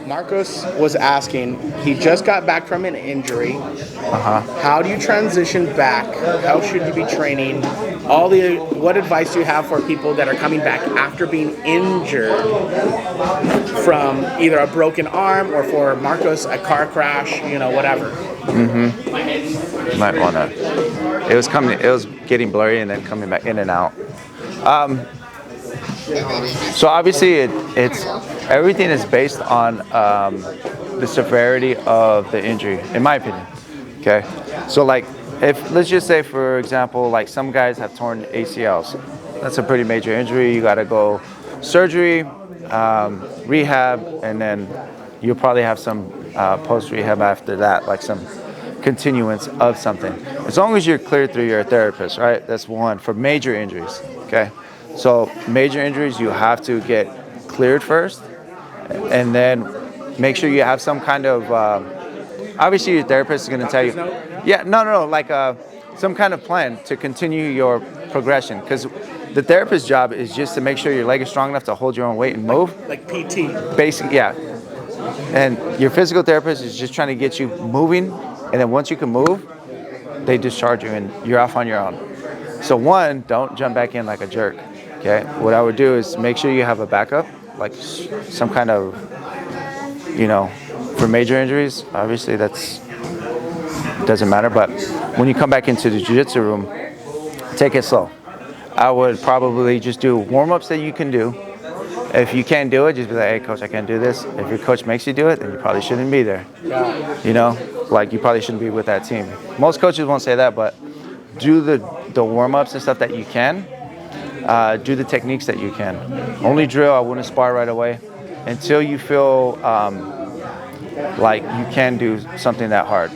Marcos was asking, he just got back from an injury. How do you transition back? How should you be training? What advice do you have for people that are coming back after being injured from either a broken arm or for Marcos, a car crash, whatever? Might wanna. It was getting blurry and then coming back in and out. So obviously it's everything is based on the severity of the injury, in my opinion. Okay, so like let's just say, for example, like some guys have torn ACLs. That's a pretty major injury. You got to go surgery, rehab, and then you'll probably have some post-rehab after that, like some continuance of something. As long as you're cleared through your therapist, right? That's one for major injuries. Okay. So major injuries, you have to get cleared first, and then make sure you have some kind of, obviously your therapist is going to tell you, like some kind of plan to continue your progression. Because the therapist's job is just to make sure your leg is strong enough to hold your own weight and move. Like PT. Basically, yeah. And your physical therapist is just trying to get you moving, and then once you can move, they discharge you and you're off on your own. So one, don't jump back in like a jerk. Okay, what I would do is make sure you have a backup, like some kind of, for major injuries, obviously doesn't matter, but when you come back into the jiu-jitsu room, take it slow. I would probably just do warm-ups that you can do. If you can't do it, just be like, hey coach, I can't do this. If your coach makes you do it, then you probably shouldn't be there. Like you probably shouldn't be with that team. Most coaches won't say that, but do the warm-ups and stuff that you can. Do the techniques that you can. Only drill, I wouldn't spar right away until you feel like you can do something that hard.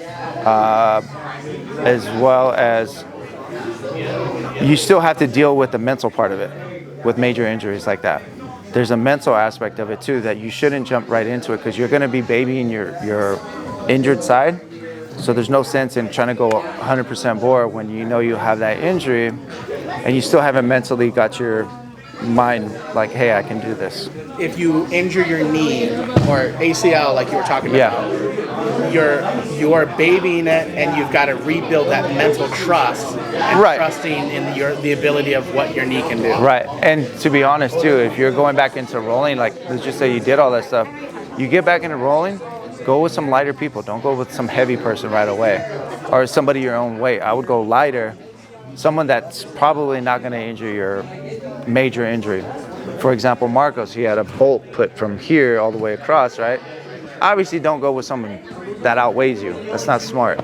As well as you still have to deal with the mental part of it with major injuries like that. There's a mental aspect of it too that you shouldn't jump right into it because you're going to be babying your injured side. So there's no sense in trying to go 100% bore when you know you have that injury and you still haven't mentally got your mind like, hey, I can do this. If you injure your knee or ACL, like you were talking about, you are babying it, and you've got to rebuild that mental trust and trusting in the ability of what your knee can do. Right, and to be honest too, if you're going back into rolling, like let's just say you did all that stuff, you get back into rolling, go with some lighter people. Don't go with some heavy person right away, or somebody your own weight. I would go lighter. Someone that's probably not going to injure your major injury. For example, Marcos, he had a bolt put from here all the way across, right? Obviously, don't go with someone that outweighs you. That's not smart.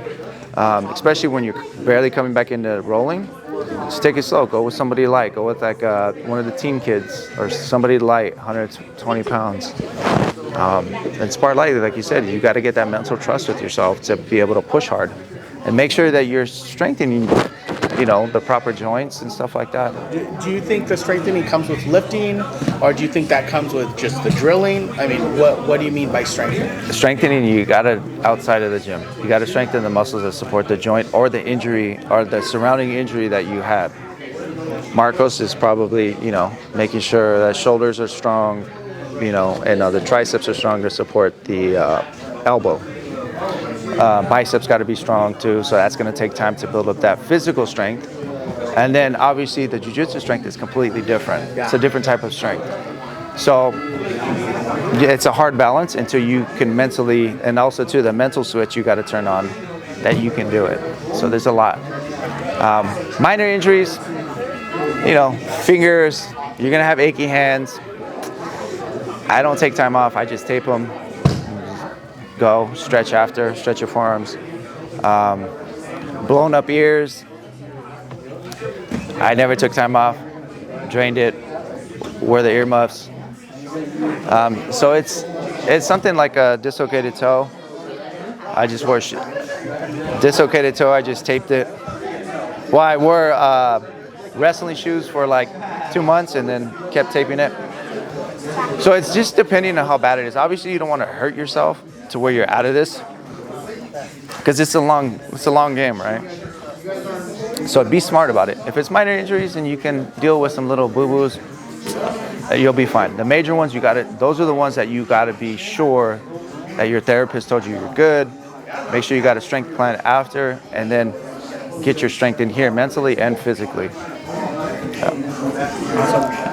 Especially when you're barely coming back into rolling. Just take it slow. Go with somebody light. Go with like one of the team kids or somebody light, 120 pounds. And spar lightly, like you said. You got to get that mental trust with yourself to be able to push hard. And make sure that you're strengthening the proper joints and stuff like that. Do you think the strengthening comes with lifting, or do you think that comes with just the drilling? I mean, what do you mean by strengthening? Strengthening, you got to, outside of the gym, you got to strengthen the muscles that support the joint or the injury or the surrounding injury that you had. Marcos is probably, making sure that shoulders are strong, and the triceps are strong to support the elbow. Biceps got to be strong too, so that's going to take time to build up that physical strength. And then obviously the jiu-jitsu strength is completely different. Yeah. It's a different type of strength. So it's a hard balance until you can mentally, and also too the mental switch you got to turn on that you can do it. So there's a lot. Minor injuries, fingers, you're going to have achy hands. I don't take time off. I just tape them. Go, stretch your forearms. Blown up ears. I never took time off, drained it, wore the earmuffs. So it's something like a dislocated toe. I just wore dislocated toe, I just taped it. Well, I wore wrestling shoes for like 2 months and then kept taping it. So it's just depending on how bad it is. Obviously, you don't want to hurt yourself to where you're out of this, because it's a long game, right? So be smart about it. If it's minor injuries and you can deal with some little boo-boos, you'll be fine. The major ones, those are the ones that you gotta be sure that your therapist told you you're good. Make sure you got a strength plan after, and then get your strength in here mentally and physically. Yeah. Awesome.